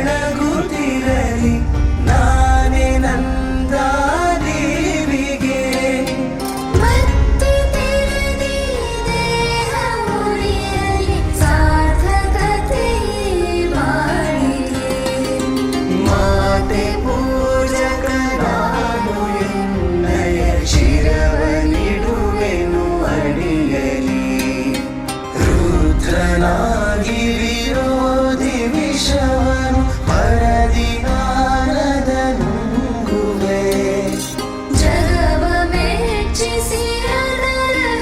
ಬೆಳಗುತ್ತಿರಲಿ ನಾನೇ ನಂದ ದೇವಿಗೆ ಮತ್ತೆ ತೆರೆದಿ ದೇಹ ಉಳಿಯಲಿ ಸಾರ್ಥಕತೆ ಬಾಳಿಗೆ ಮಾತೆ ಪೂಜಕ ನಾನು ಎನ್ನಯ ಶಿರವನಿಡುವೆನು ಅಡಿಯಲಿ ರುದ್ರನಾಗಿ ವಿರೋಧಿ ವಿಷವನು ಪರದಿ ನಾರದ ನುಂಗುವೆ ಜಗವ ಮೆಚ್ಚಿಸಿ ಅದರ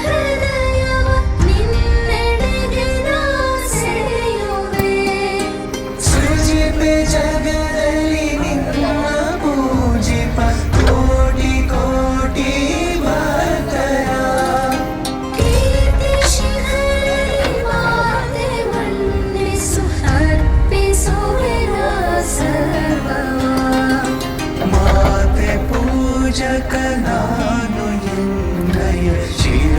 ಹೃದಯವ ನಿನ್ನೆಡೆಗೆ ನಾ ಸೆಳೆಯುವೆ ಸೃಜಿಪೆ ಜಗದಲ್ಲಿ ನಿನ್ನ ಪೂಜಿಪ ಕೋಟಿ ಕೋಟಿ ಭಕ್ತರ ಕೀರ್ತಿ ಶಿಖರದಲ್ಲಿ ಮಾತೆ ವಂದಿಸು ಅರ್ಪಿಸುವೆ ನಾ ಸರ್ವವ ಮಾತೆ ಪೂಜಕ ನಾನು ಎನ್ನಯ ಶಿರ